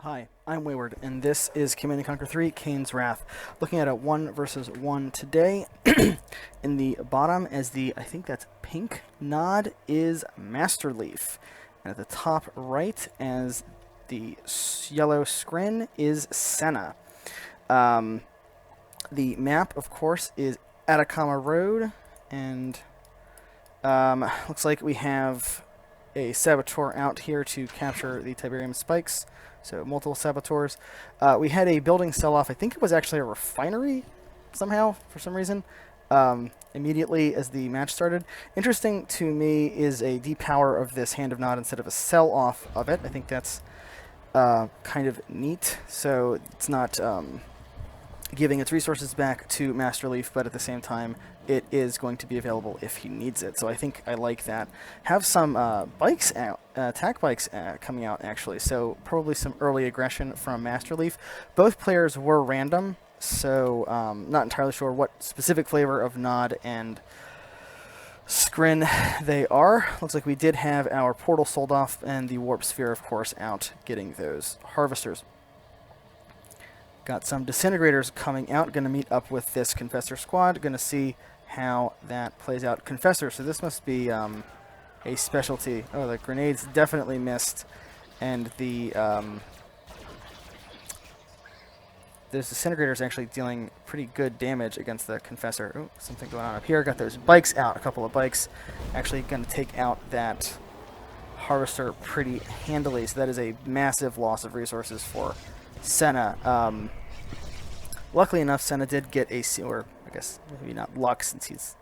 Hi, I'm Wayward, and this is Command & Conquer 3, Kane's Wrath. Looking at a 1 versus 1 today. In the bottom, as the, I think that's pink nod, is Masterleaf. And at the top right, as the yellow Scrin, is Senna. The map, of course, is Atacama Road, and looks like we have a saboteur out here to capture the Tiberium spikes. So multiple saboteurs. We had a building sell-off. I think it was actually a refinery somehow, for some reason, immediately as the match started. Interesting to me is a depower of this Hand of Nod instead of a sell-off of it. I think that's kind of neat. So it's not giving its resources back to Masterleaf, but at the same time, it is going to be available if he needs it. So I think I like that. Have some bikes out, attack bikes coming out, actually. So probably some early aggression from Masterleaf. Both players were random, so not entirely sure what specific flavor of Nod and Scrin they are. Looks like we did have our portal sold off and the warp sphere, of course, out getting those harvesters. Got some disintegrators coming out. Going to meet up with this Confessor squad. Going to see how that plays out. Confessor, so this must be a specialty. Oh, the grenades definitely missed. And the those disintegrators actually dealing pretty good damage against the Confessor. Oh, something going on up here. Got those bikes out. A couple of bikes. Actually going to take out that harvester pretty handily. So that is a massive loss of resources for Senna. Luckily enough, Senna did get a, or I guess maybe not luck since he's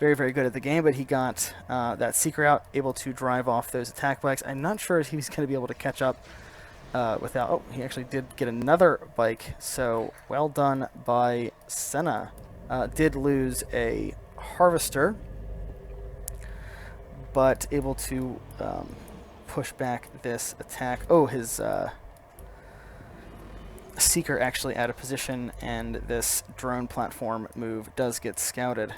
very, very good at the game, but he got that Seeker out, able to drive off those attack bikes. I'm not sure if he's going to be able to catch up without... Oh, he actually did get another bike, so well done by Senna. Did lose a Harvester, but able to push back this attack. Oh, his... Seeker actually out of position, and this drone platform move does get scouted.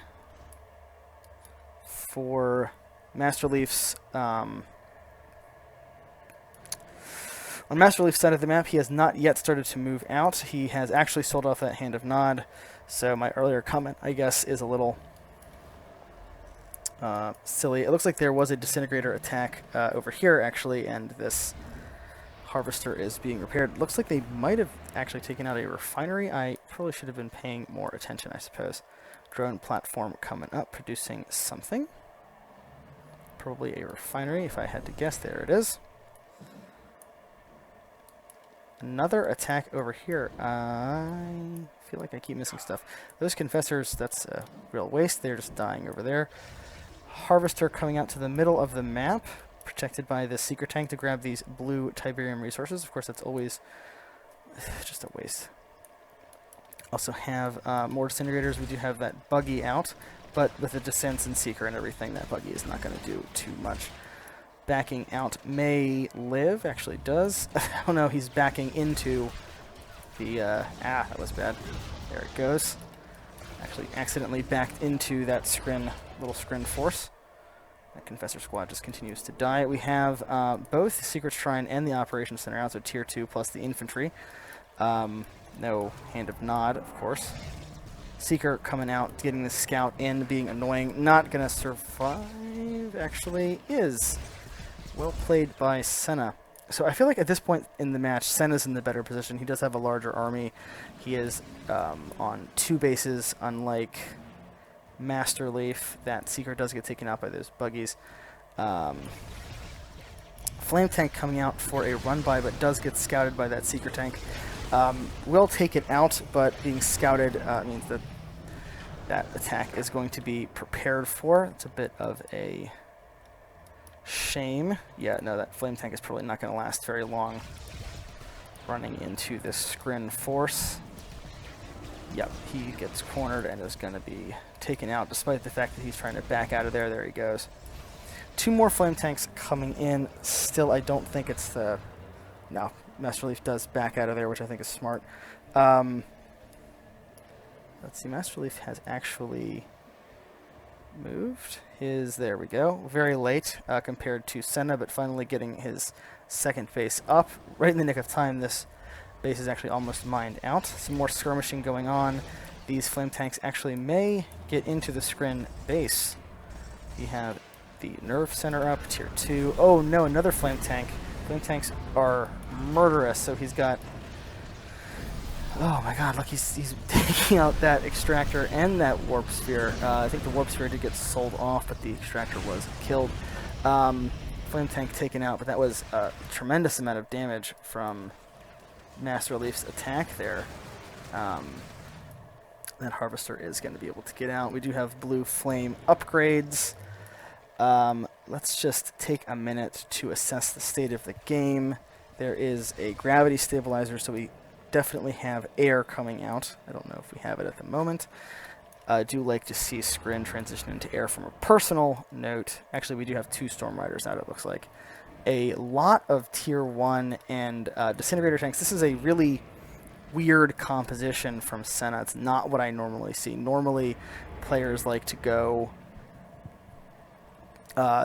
For Masterleaf's on Masterleaf's side of the map, he has not yet started to move out. He has actually sold off that Hand of Nod, so my earlier comment, I guess, is a little silly. It looks like there was a disintegrator attack over here, actually, and this Harvester is being repaired. Looks like they might have actually taken out a refinery. I probably should have been paying more attention, I suppose. Drone platform coming up, producing something. Probably a refinery, if I had to guess. There it is. Another attack over here. I feel like I keep missing stuff. Those Confessors, that's a real waste. They're just dying over there. Harvester coming out to the middle of the map, protected by the Seeker tank to grab these blue Tiberium resources. Of course, that's always just a waste. Also have more disintegrators. We do have that buggy out, but with the descents and Seeker and everything, that buggy is not going to do too much. Backing out may live, actually does. Oh no, he's backing into the, that was bad. There it goes. Actually accidentally backed into that little Scrin force. That Confessor squad just continues to die. We have both the Secret Shrine and the Operations Center out, so Tier 2 plus the infantry. No Hand of Nod, of course. Seeker coming out, getting the scout in, being annoying. Not going to survive, actually is. Well played by Senna. So I feel like at this point in the match, Senna's in the better position. He does have a larger army. He is on 2 bases, unlike Masterleaf. That Seeker does get taken out by those buggies. Flame tank coming out for a run by, but does get scouted by that Seeker tank. Will take it out, but being scouted means that that attack is going to be prepared for. It's a bit of a shame. Yeah, no, that flame tank is probably not going to last very long. Running into this Scrin force. Yep, he gets cornered and is going to be taken out, despite the fact that he's trying to back out of there. There he goes. 2 more flame tanks coming in. Still, I don't think it's the... No, Masterleaf does back out of there, which I think is smart. Let's see, Masterleaf has actually moved is, there we go, very late compared to Senna, but finally getting his second base up. Right in the nick of time, this base is actually almost mined out. Some more skirmishing going on. These flame tanks actually may get into the Scrin base. We have the nerve center up, tier 2. Oh no, another flame tank. Flame tanks are murderous, so he's got... Oh my god, look, he's taking out that extractor and that warp sphere. I think the warp sphere did get sold off, but the extractor was killed. Flame tank taken out, but that was a tremendous amount of damage from Masterleaf's attack there. That harvester is going to be able to get out. We do have blue flame upgrades. Let's just take a minute to assess the state of the game. There is a gravity stabilizer, so we definitely have air coming out. I don't know if we have it at the moment. I do like to see Scrin transition into air from a personal note. Actually, we do have 2 Storm Riders out, it looks like. A lot of tier 1 and disintegrator tanks. This is a really weird composition from Senna. It's not what I normally see. Normally, players like to go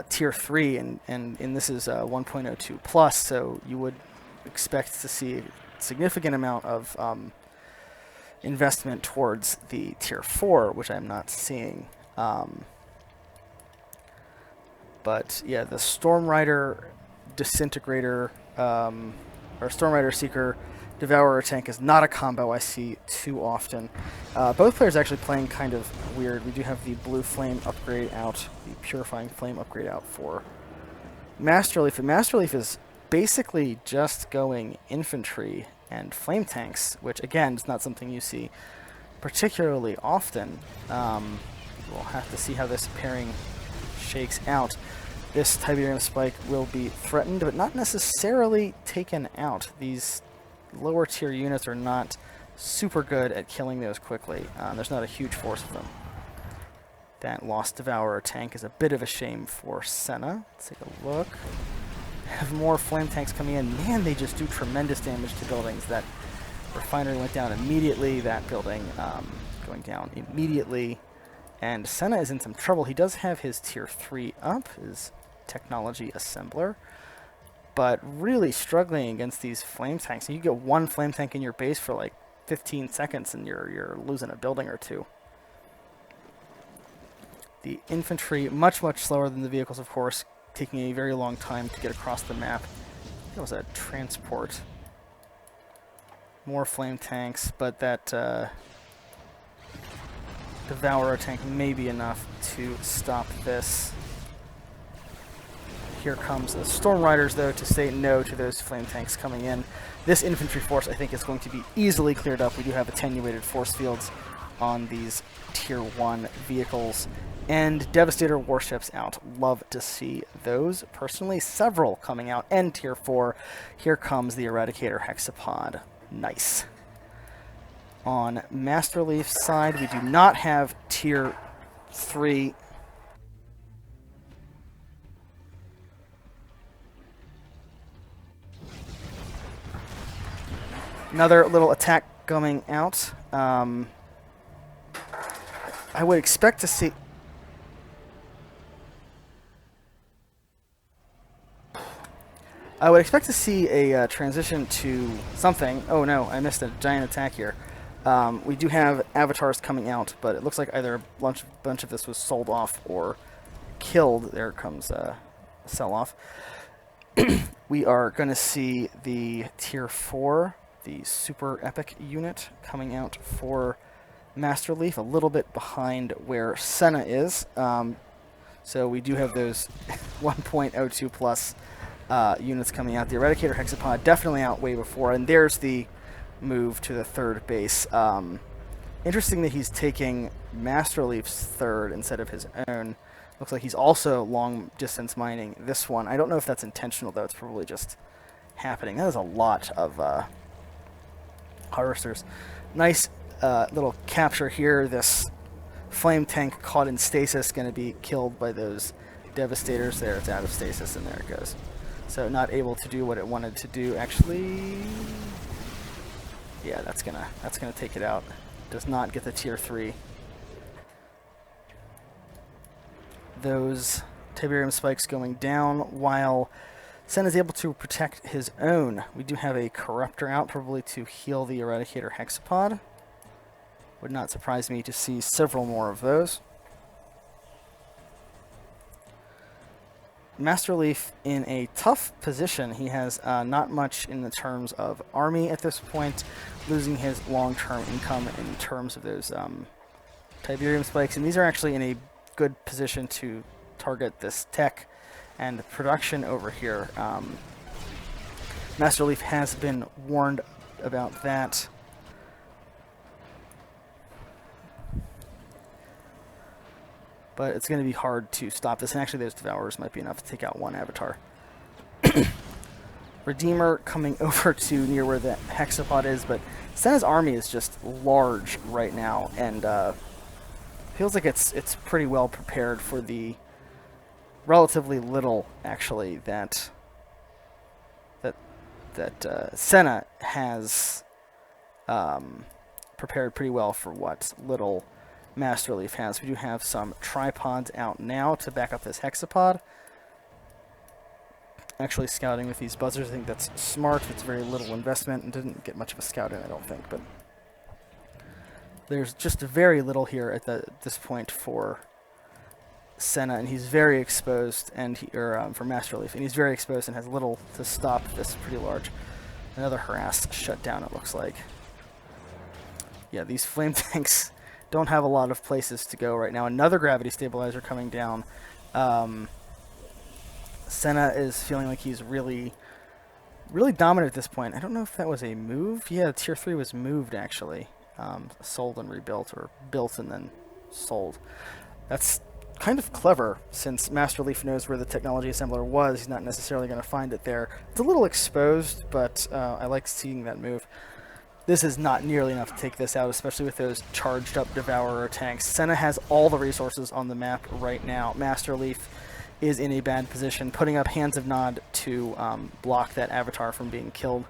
tier 3, and this is 1.02 plus, so you would expect to see significant amount of investment towards the tier 4, which I'm not seeing. But yeah, the Storm Rider Disintegrator or Storm Rider Seeker Devourer tank is not a combo I see too often. Both players actually playing kind of weird. We do have the Blue Flame upgrade out, the Purifying Flame upgrade out for Masterleaf. And Masterleaf is basically just going infantry and flame tanks, which again is not something you see particularly often. We'll have to see how this pairing shakes out. This Tiberium Spike will be threatened, but not necessarily taken out. These lower tier units are not super good at killing those quickly. There's not a huge force of them. That Lost Devourer tank is a bit of a shame for Senna. Let's take a look. Have more flame tanks coming in. Man, they just do tremendous damage to buildings. That refinery went down immediately. That building going down immediately. And Senna is in some trouble. He does have his tier 3 up, his technology assembler, but really struggling against these flame tanks. You get one flame tank in your base for like 15 seconds and you're losing a building or two. The infantry, much slower than the vehicles, of course, taking a very long time to get across the map. That was a transport. More flame tanks, but that Devourer tank may be enough to stop this. Here comes the Storm Riders, though, to say no to those flame tanks coming in. This infantry force, I think, is going to be easily cleared up. We do have attenuated force fields on these tier 1 vehicles. And Devastator warships out. Love to see those. Personally, several coming out. And tier 4. Here comes the Eradicator Hexapod. Nice. On Masterleaf's side, we do not have tier 3. Another little attack coming out. I would expect to see... a transition to something. Oh no, I missed a giant attack here. We do have avatars coming out, but it looks like either a bunch of this was sold off or killed. There comes a sell-off. We are going to see the tier 4, the super epic unit, coming out for Masterleaf, a little bit behind where Senna is. So we do have those 1.02 plus units coming out. The Eradicator Hexapod definitely out way before, and there's the move to the 3rd base. Interesting that he's taking Masterleaf's 3rd instead of his own. Looks like he's also long distance mining this one. I don't know if that's intentional, though. It's probably just happening. That is a lot of harvesters. Nice little capture here. This flame tank caught in stasis, going to be killed by those devastators. There, it's out of stasis, and there it goes. So not able to do what it wanted to do. Actually, yeah, that's gonna take it out. Does not get the tier 3. those Tiberium spikes going down while Senna is able to protect his own. We do have a Corruptor out, probably to heal the Eradicator Hexapod. Would not surprise me to see several more of those. Masterleaf in a tough position. He has not much in the terms of army at this point, losing his long-term income in terms of those Tiberium spikes. And these are actually in a good position to target this tech and production over here. Masterleaf has been warned about that. But it's going to be hard to stop this. And actually, those Devourers might be enough to take out one Avatar. Redeemer coming over to near where the Hexapod is. But Senna's army is just large right now. And feels like it's pretty well prepared for the relatively little, actually, that Senna has prepared pretty well for what little Masterleaf has. We do have some tripods out now to back up this Hexapod. Actually scouting with these buzzers, I think that's smart. It's very little investment and didn't get much of a scout in, I don't think. But there's just very little here at this point for Senna, and he's very exposed, and for Masterleaf, and he's very exposed and has little to stop this pretty large. Another Harrass shut down, it looks like. Yeah, these flame tanks don't have a lot of places to go right now. Another gravity stabilizer coming down. Senna is feeling like he's really dominant at this point. I don't know if that was a move. Yeah, Tier 3 was moved, actually. Sold and rebuilt, or built and then sold. That's kind of clever, since Masterleaf knows where the technology assembler was. He's not necessarily going to find it there. It's a little exposed, but I like seeing that move. This is not nearly enough to take this out, especially with those charged up Devourer tanks. Senna has all the resources on the map right now. Masterleaf is in a bad position, putting up Hands of Nod to block that Avatar from being killed.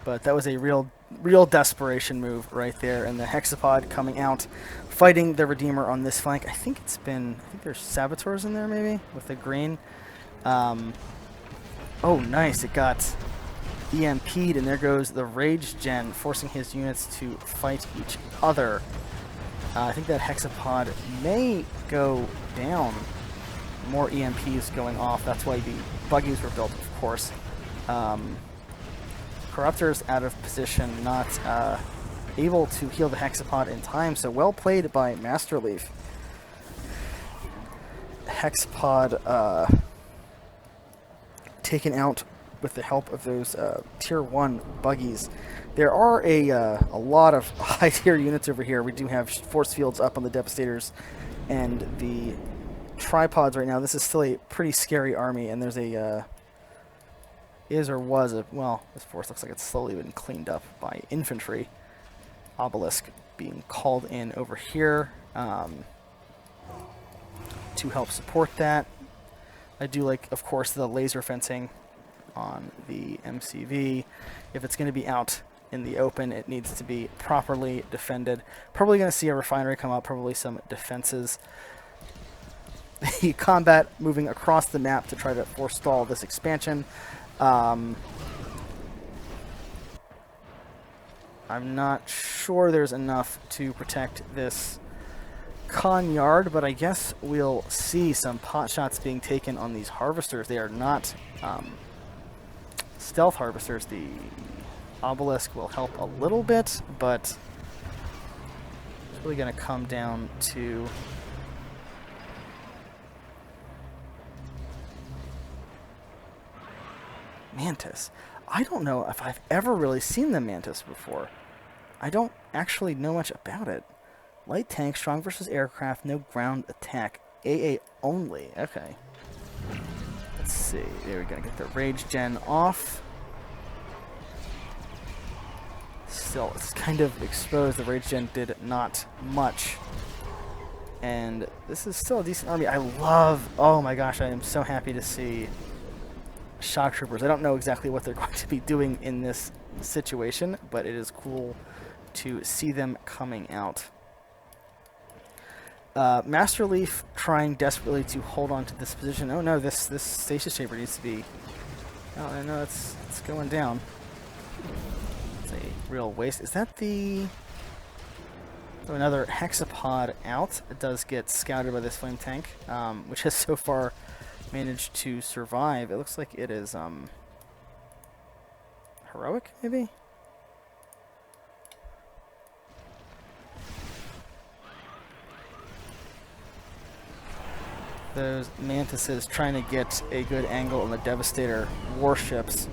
But that was a real desperation move right there, and the Hexapod coming out, fighting the Redeemer on this flank. I think there's Saboteurs in there maybe with the green. Oh, nice. It got EMP'd, and there goes the Rage Gen, forcing his units to fight each other. I think that Hexapod may go down. More EMPs going off. That's why the buggies were built, of course. Corruptor's out of position, not able to heal the Hexapod in time, so well played by Masterleaf. Hexapod taken out with the help of those Tier 1 buggies. There are a lot of high-tier units over here. We do have force fields up on the Devastators and the tripods right now. This is still a pretty scary army, and there's a this force looks like it's slowly been cleaned up by infantry. Obelisk being called in over here to help support that. I do like, of course, the laser fencing on the MCV. If it's going to be out in the open, it needs to be properly defended. Probably going to see a refinery come up, probably some defenses. The combat moving across the map to try to forestall this expansion. I'm not sure there's enough to protect this con yard, but I guess we'll see some pot shots being taken on these harvesters. They are not stealth harvesters. The obelisk will help a little bit, but it's really going to come down to Mantis. I don't know if I've ever really seen the Mantis before. I don't actually know much about it. Light tank, strong versus aircraft, no ground attack. AA only. Okay. Let's see. There we go. Get the Rage Gen off. Still, it's kind of exposed. The Rage Gen did not much. And this is still a decent army. Oh my gosh, I am so happy to see Shock Troopers. I don't know exactly what they're going to be doing in this situation, but it is cool to see them coming out. Masterleaf trying desperately to hold on to this position. Oh no, this stasis chamber needs to be... Oh no, it's going down. It's a real waste. Is that the... So another hexapod out. It does get scouted by this flame tank, which has so far managed to survive. It looks like it is heroic, maybe? Those mantises trying to get a good angle on the Devastator warships.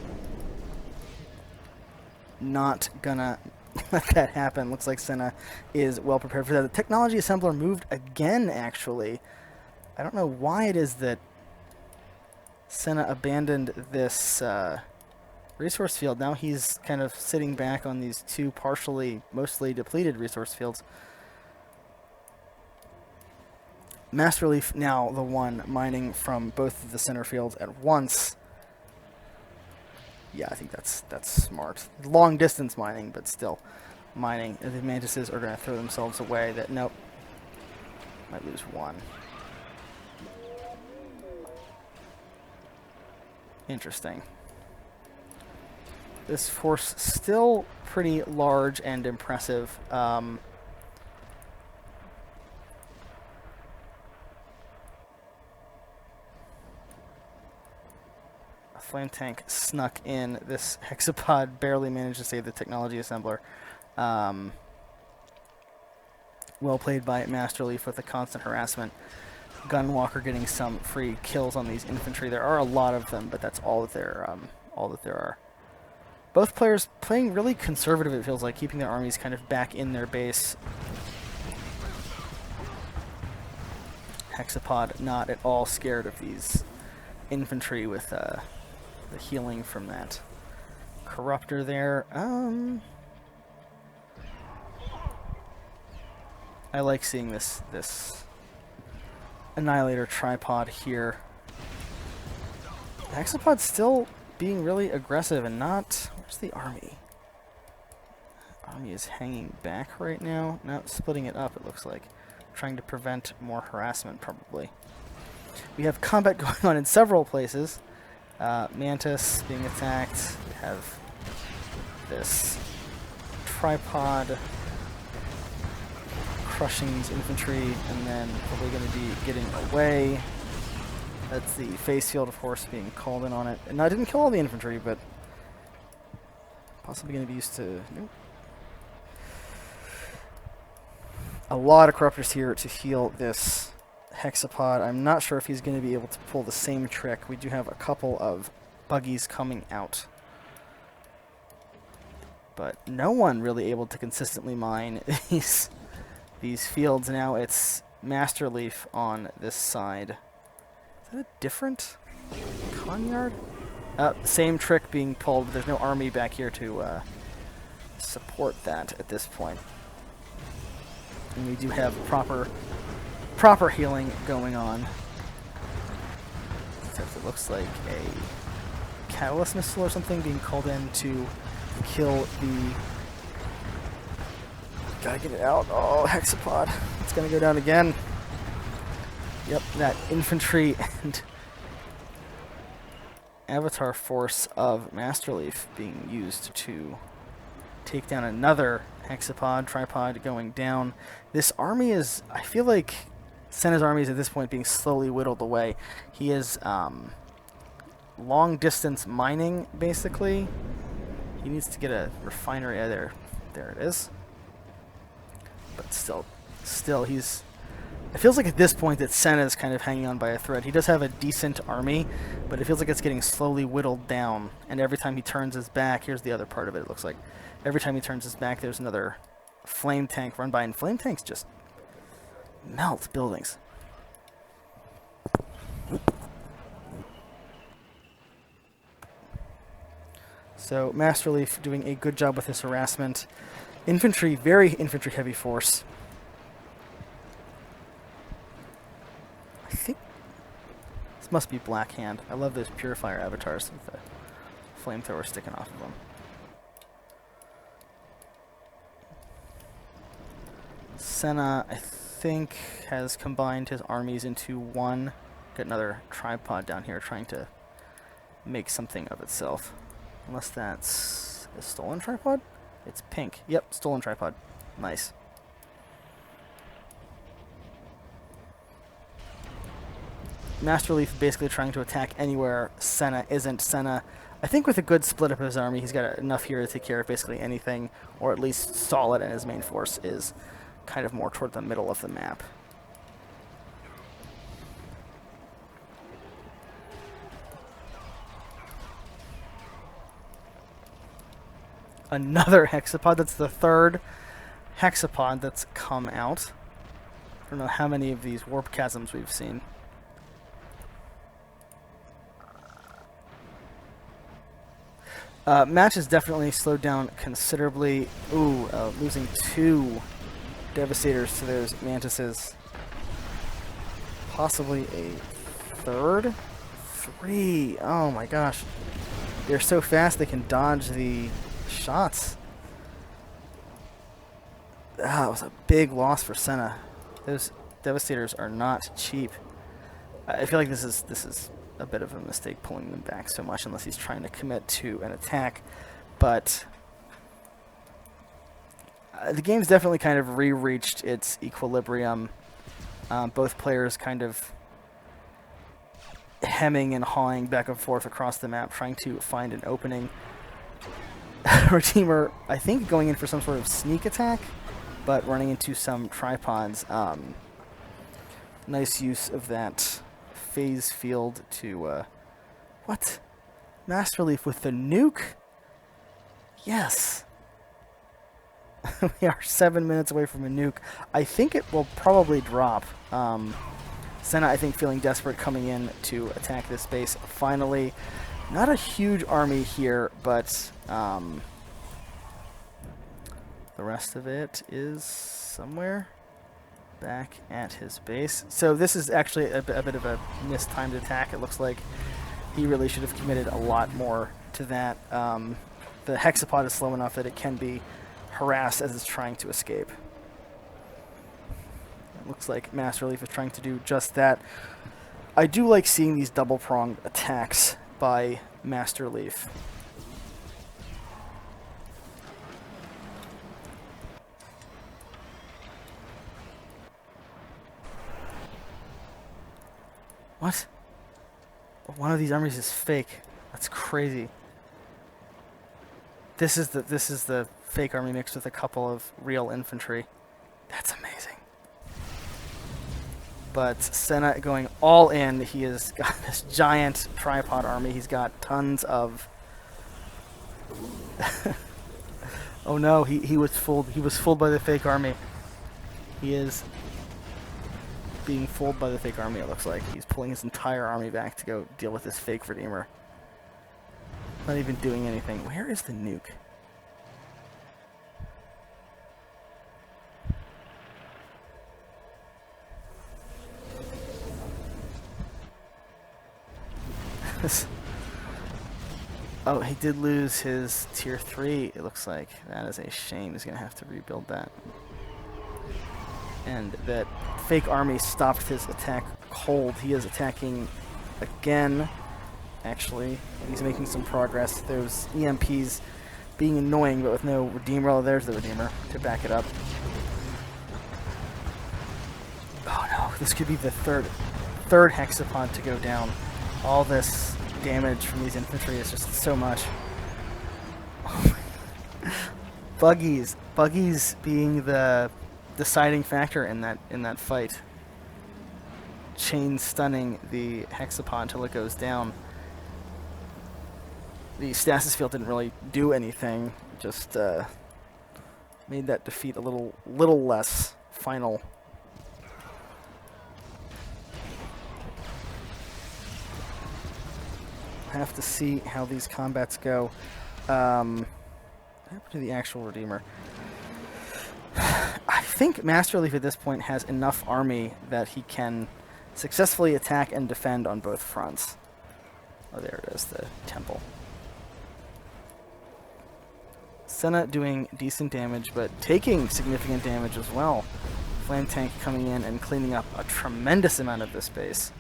Not gonna let that happen. Looks like Senna is well prepared for that. The technology assembler moved again, actually. I don't know why it is that Senna abandoned this resource field. Now he's kind of sitting back on these two mostly depleted resource fields. Masterleaf now the one mining from both of the center fields at once. Yeah, I think that's smart. Long distance mining, but still mining. The mantises are going to throw themselves away. That nope, might lose one. Interesting. This force still pretty large and impressive. Flame tank snuck in. This hexapod barely managed to save the technology assembler. Well played by Masterleaf with the constant harassment. Gunwalker getting some free kills on these infantry. There are a lot of them, but that's all that there are. Both players playing really conservative, it feels like, keeping their armies kind of back in their base. Hexapod not at all scared of these infantry with the healing from that corruptor there. I like seeing this Annihilator tripod here. Hexapod's still being really aggressive and not... Where's the army? Army is hanging back right now. No, splitting it up, it looks like. Trying to prevent more harassment, probably. We have combat going on in several places. Mantis being attacked. We have this tripod crushing these infantry, and then probably going to be getting away. That's the face field, of course, being called in on it. And I didn't kill all the infantry, but possibly going to be used to... Nope. A lot of corruptors here to heal this hexapod. I'm not sure if he's going to be able to pull the same trick. We do have a couple of buggies coming out, but no one really able to consistently mine these fields. Now it's Masterleaf on this side. Is that a different Conyard? Same trick being pulled, but there's no army back here to support that at this point. And we do have proper healing going on. Except it looks like a catalyst missile or something being called in to kill the... Gotta get it out. Oh, hexapod. It's gonna go down again. Yep, that infantry and avatar force of Masterleaf being used to take down another hexapod, tripod going down. This army is, I feel like Senna's army is at this point being slowly whittled away. He is long distance mining, basically. He needs to get a refinery. There it is. But still he's... It feels like at this point that Senna is kind of hanging on by a thread. He does have a decent army, but it feels like it's getting slowly whittled down. And every time he turns his back, here's the other part of it, it looks like. Every time he turns his back, there's another flame tank run by, and flame tanks just melt buildings. So Masterleaf doing a good job with his harassment. Infantry, very infantry heavy force. I think this must be Black Hand. I love those purifier avatars with the flamethrower sticking off of them. Senna, I think, has combined his armies into one. Got another tripod down here trying to make something of itself. Unless that's a stolen tripod? It's pink. Yep, stolen tripod. Nice. Masterleaf basically trying to attack anywhere Senna isn't. Senna, I think with a good split up of his army, he's got enough here to take care of basically anything, or at least solid, and his main force is kind of more toward the middle of the map. Another hexapod. That's the third hexapod that's come out. I don't know how many of these warp chasms we've seen. Match has definitely slowed down considerably. Ooh, losing 2 Devastators to those Mantises. Possibly a third? 3. Oh my gosh. They're so fast they can dodge the shots. That was a big loss for Senna. Those Devastators are not cheap. I feel like this is a bit of a mistake pulling them back so much unless he's trying to commit to an attack. But the game's definitely kind of re-reached its equilibrium. Both players kind of hemming and hawing back and forth across the map, trying to find an opening. Redeemer, I think, going in for some sort of sneak attack, but running into some tripods. Nice use of that phase field to, what? Masterleaf with the nuke? Yes. We are 7 minutes away from a nuke. I think it will probably drop. Senna, I think, feeling desperate, coming in to attack this base. Finally, not a huge army here, but the rest of it is somewhere back at his base. So this is actually a bit of a mistimed attack. It looks like he really should have committed a lot more to that. The hexapod is slow enough that it can be harassed as it's trying to escape. It looks like Masterleaf is trying to do just that. I do like seeing these double-pronged attacks by Masterleaf. What? One of these armies is fake. That's crazy. This is the fake army mixed with a couple of real infantry. That's amazing. But Senna going all in. He has got this giant tripod army. He's got tons of. Oh no, he was fooled. He was fooled by the fake army. He is being fooled by the fake army, it looks like. He's pulling his entire army back to go deal with this fake Redeemer. Not even doing anything. Where is the nuke? Oh, he did lose his tier 3, it looks like. That is a shame. He's going to have to rebuild that. And that fake army stopped his attack cold. He is attacking again, actually. He's making some progress. Those EMPs being annoying, but with no Redeemer. Oh, there's the Redeemer to back it up. Oh no, this could be the third hexapod to go down. All this damage from these infantry is just so much. Oh Buggies being the deciding factor in that fight. Chain stunning the hexapod until it goes down. The stasis field didn't really do anything, just made that defeat a little less final. Have to see how these combats go. What happened to the actual Redeemer? I think Masterleaf at this point has enough army that he can successfully attack and defend on both fronts. Oh, there it is, the temple. Senna doing decent damage, but taking significant damage as well Flame Tank coming in and cleaning up a tremendous amount of this base.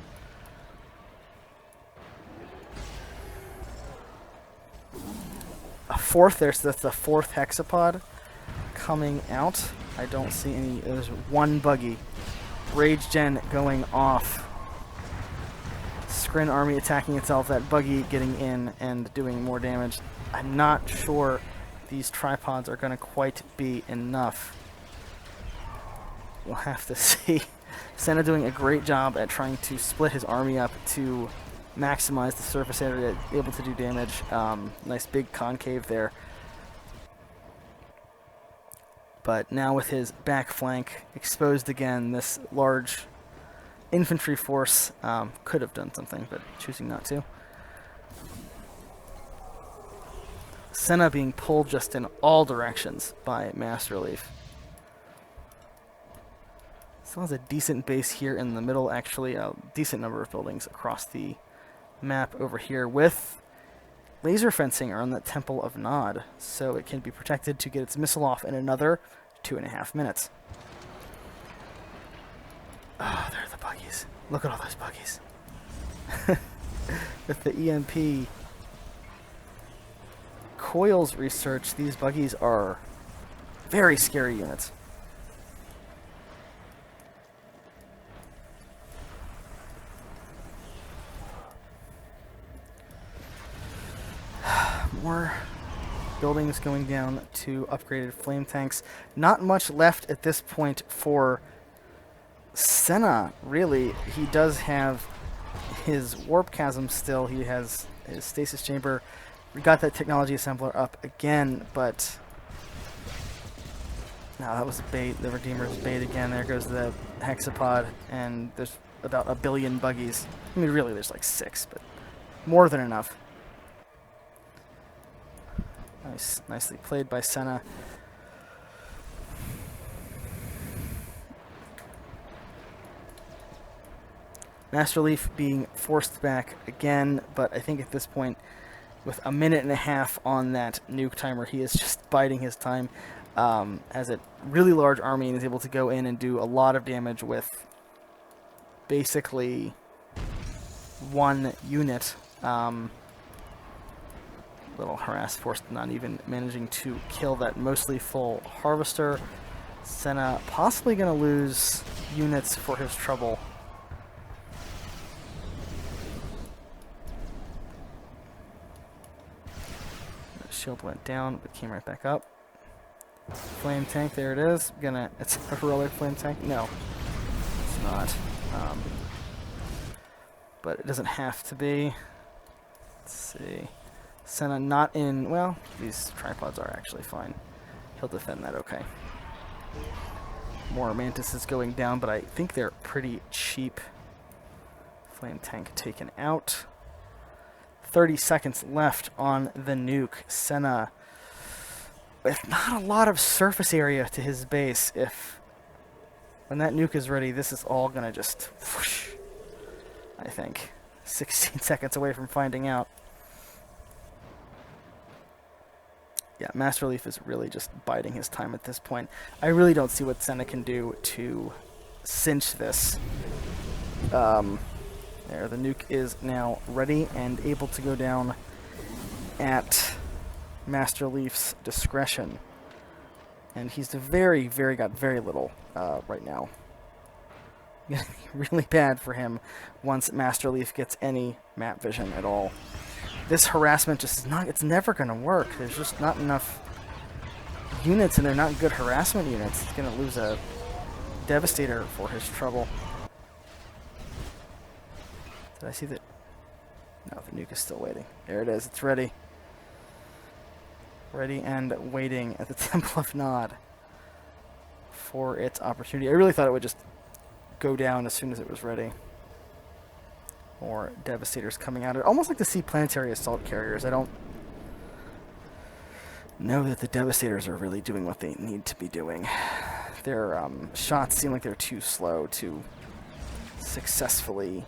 A fourth, that's the fourth hexapod coming out. I don't see any, there's one buggy. Rage Gen going off. Scrin army attacking itself, that buggy getting in and doing more damage. I'm not sure these tripods are going to quite be enough. We'll have to see. Senna doing a great job at trying to split his army up to maximize the surface area, able to do damage. Nice big concave there. But now with his back flank exposed again, this large infantry force could have done something, but choosing not to. Senna being pulled just in all directions by Masterleaf. Still has a decent base here in the middle, actually a decent number of buildings across the map over here with laser fencing around that Temple of Nod, so it can be protected to get its missile off in another 2.5 minutes. Oh, there are the buggies. Look at all those buggies. With the EMP coils research, these buggies are very scary units. More buildings going down to upgraded flame tanks. Not much left at this point for Senna, really. He does have his warp chasm still. He has his stasis chamber. We got that technology assembler up again, but no, that was bait. The Redeemer's bait again. There goes the hexapod, and there's about 1 billion buggies. I mean, really, there's like 6, but more than enough. Nicely played by Senna. Masterleaf being forced back again, but I think at this point, with 1.5 minutes on that nuke timer, he is just biding his time. Has a really large army and is able to go in and do a lot of damage with basically one unit. Little Harrass force not even managing to kill that mostly full harvester. Senna possibly going to lose units for his trouble. The shield went down, but came right back up. Flame tank, there it is. It's a heroic flame tank. No, it's not. But it doesn't have to be. Let's see. Senna not in, well, these tripods are actually fine. He'll defend that okay. More mantises going down, but I think they're pretty cheap. Flame tank taken out. 30 seconds left on the nuke. Senna with not a lot of surface area to his base. When that nuke is ready, this is all gonna just whoosh, I think. 16 seconds away from finding out. Yeah, Masterleaf is really just biding his time at this point. I really don't see what Senna can do to cinch this. There, the nuke is now ready and able to go down at Masterleaf's discretion. And he's got very little right now. It's gonna be really bad for him once Masterleaf gets any map vision at all. This harassment just is not, it's never going to work. There's just not enough units, and they're not good harassment units. It's going to lose a Devastator for his trouble. Did I see that? No, the nuke is still waiting. There it is. It's ready. Ready and waiting at the Temple of Nod for its opportunity. I really thought it would just go down as soon as it was ready. More Devastators coming out. I'd almost like to see planetary assault carriers. I don't know that the Devastators are really doing what they need to be doing. Their shots seem like they're too slow to successfully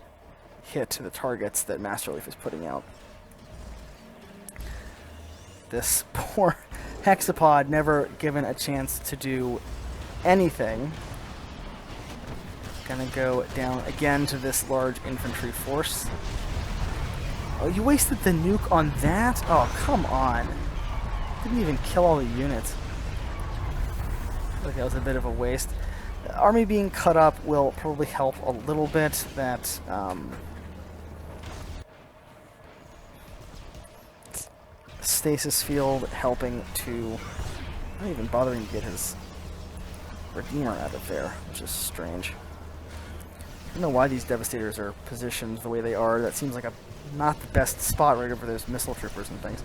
hit the targets that Masterleaf is putting out. This poor hexapod never given a chance to do anything. Gonna go down again to this large infantry force. Oh, you wasted the nuke on that? Oh, come on. Didn't even kill all the units. Look, that was a bit of a waste. The army being cut up will probably help a little bit. That stasis field helping to... not even bothering to get his Redeemer out of there, which is strange. I don't know why these Devastators are positioned the way they are. That seems like a not the best spot right over those missile troopers and things.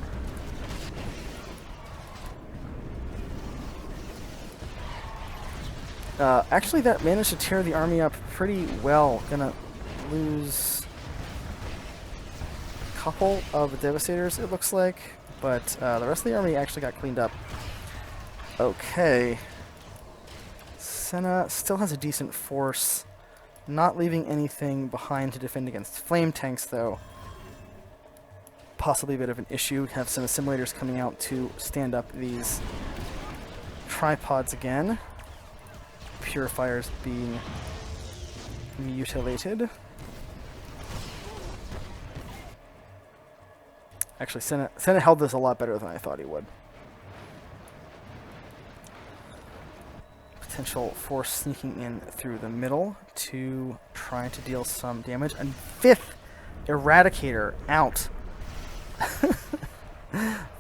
Actually, that managed to tear the army up pretty well. Gonna lose a couple of the Devastators, it looks like. But the rest of the army actually got cleaned up. Okay. Senna still has a decent force. Not leaving anything behind to defend against flame tanks, though. Possibly a bit of an issue. Have some assimilators coming out to stand up these tripods again. Purifiers being mutilated. Actually, Senna held this a lot better than I thought he would. Potential force sneaking in through the middle to try to deal some damage. And 5th Eradicator out.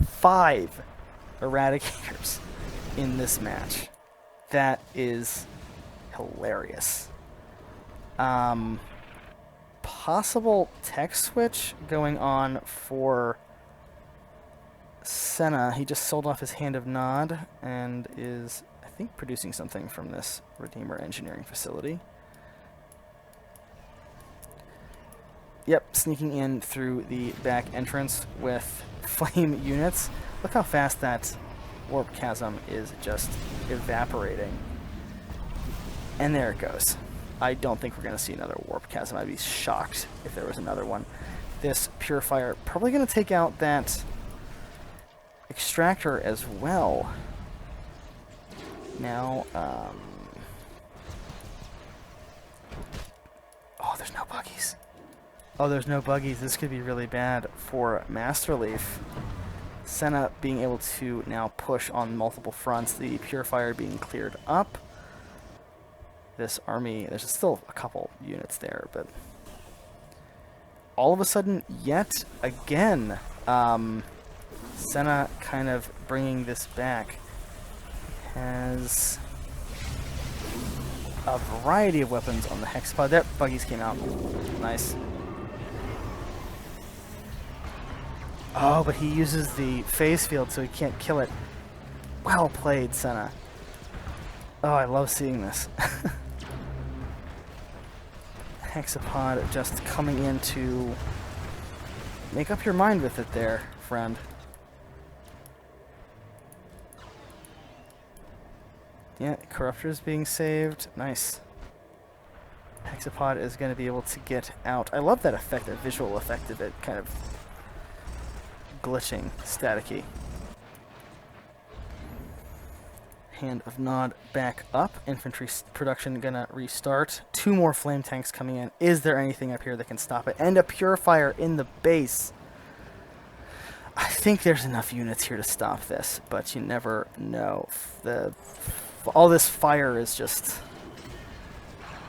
5 Eradicators in this match. That is hilarious. Possible tech switch going on for Senna. He just sold off his Hand of Nod and is, I think, producing something from this Redeemer engineering facility. Yep, sneaking in through the back entrance with flame units. Look how fast that warp chasm is just evaporating. And there it goes. I don't think we're going to see another warp chasm. I'd be shocked if there was another one. This purifier probably going to take out that extractor as well. Now, oh, there's no buggies. Oh, there's no buggies. This could be really bad for Masterleaf. Senna being able to now push on multiple fronts. The purifier being cleared up. This army, there's still a couple units there, but all of a sudden, yet again, Senna kind of bringing this back. Has a variety of weapons on the hexapod. There, buggies came out. Nice. Oh, but he uses the phase field, so he can't kill it. Well played, Senna. Oh, I love seeing this. Hexapod just coming in to make up your mind with it there, friend. Yeah, Corruptor's being saved. Nice. Hexapod is going to be able to get out. I love that effect, that visual effect of it kind of glitching, staticky. Hand of Nod back up. Infantry production gonna restart. 2 more flame tanks coming in. Is there anything up here that can stop it? And a purifier in the base. I think there's enough units here to stop this, but you never know. All this fire is just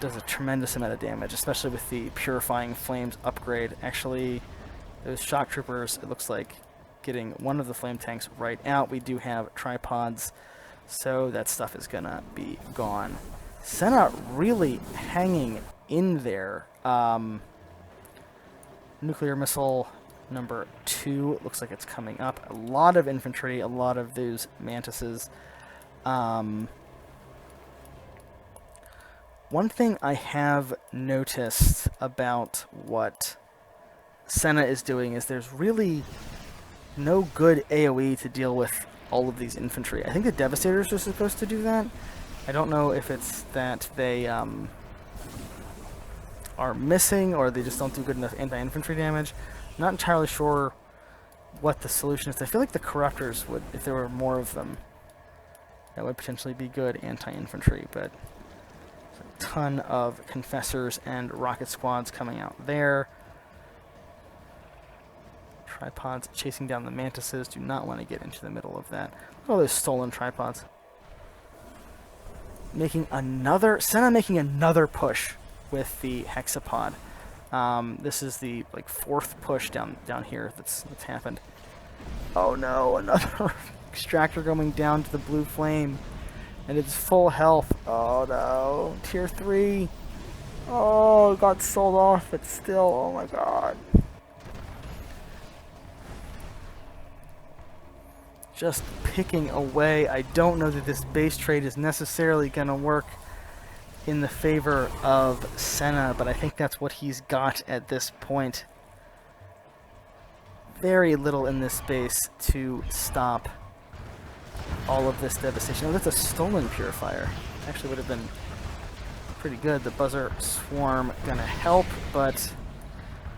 does a tremendous amount of damage, especially with the purifying flames upgrade. Actually, those shock troopers, it looks like getting one of the flame tanks right out. We do have tripods, so that stuff is gonna be gone. Senna really hanging in there. Nuclear missile number 2 looks like it's coming up. A lot of infantry, a lot of those mantises. One thing I have noticed about what Senna is doing is there's really no good AoE to deal with all of these infantry. I think the Devastators are supposed to do that. I don't know if it's that they are missing or they just don't do good enough anti-infantry damage. Not entirely sure what the solution is. I feel like the Corruptors would, if there were more of them, that would potentially be good anti-infantry, but A ton of Confessors and Rocket Squads coming out there. Tripods chasing down the Mantises. Do not want to get into the middle of that. Oh, those stolen tripods. Senna making another push with the Hexapod. This is the fourth push down here that's happened. Oh no, another extractor going down to the blue flame. And it's full health. Oh no. Tier 3. Oh, it got sold off, but still, oh my god. Just picking away. I don't know that this base trade is necessarily going to work in the favor of Senna, but I think that's what he's got at this point. Very little in this base to stop all of this devastation. Oh, that's a stolen purifier. Actually would have been pretty good. The Buzzer Swarm gonna help, but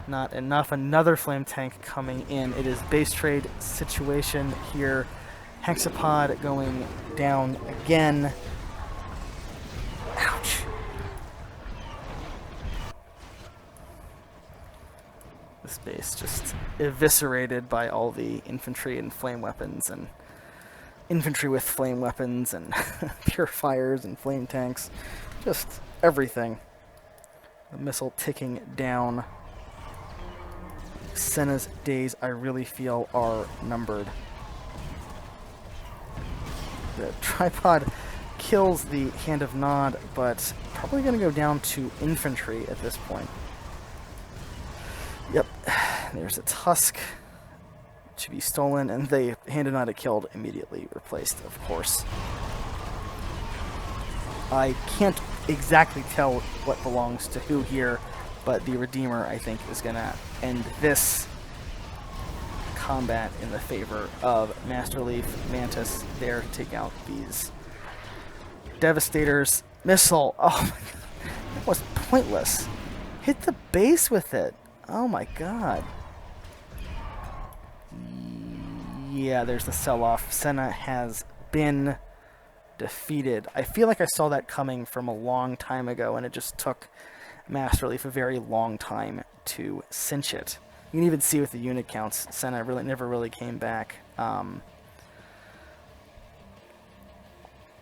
not enough. Another flame tank coming in. It is base trade situation here. Hexapod going down again. Ouch. This base just eviscerated by all the infantry and flame weapons, and infantry with flame weapons and purifiers and flame tanks. Just everything. The missile ticking down. Senna's days, I really feel, are numbered. The tripod kills the Hand of Nod, but probably going to go down to infantry at this point. Yep, there's a Tusk to be stolen, and the Hand of Nod it killed immediately replaced, of course. I can't exactly tell what belongs to who here, but the Redeemer, I think, is going to end this combat in the favor of Masterleaf. Mantis there to take out these Devastators. Missile. Oh my god. That was pointless. Hit the base with it. Oh my god. Yeah, there's the sell-off. Senna has been defeated. I feel like I saw that coming from a long time ago, and it just took Masterleaf a very long time to cinch it. You can even see with the unit counts, Senna never really came back.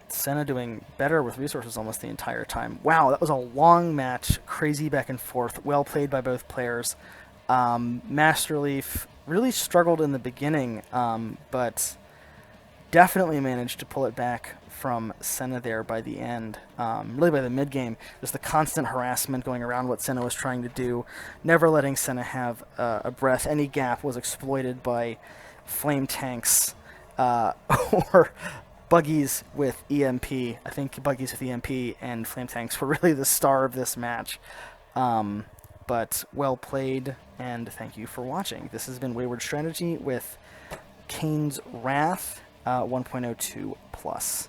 Senna doing better with resources almost the entire time. Wow, that was a long match, crazy back and forth, well played by both players. Masterleaf really struggled in the beginning, but definitely managed to pull it back from Senna there by the end. Really by the mid-game, just the constant harassment going around what Senna was trying to do, never letting Senna have a breath. Any gap was exploited by flame tanks or buggies with EMP. I think buggies with EMP and flame tanks were really the star of this match. But well played, and thank you for watching. This has been Wayward Strategy with Kane's Wrath 1.02 Plus.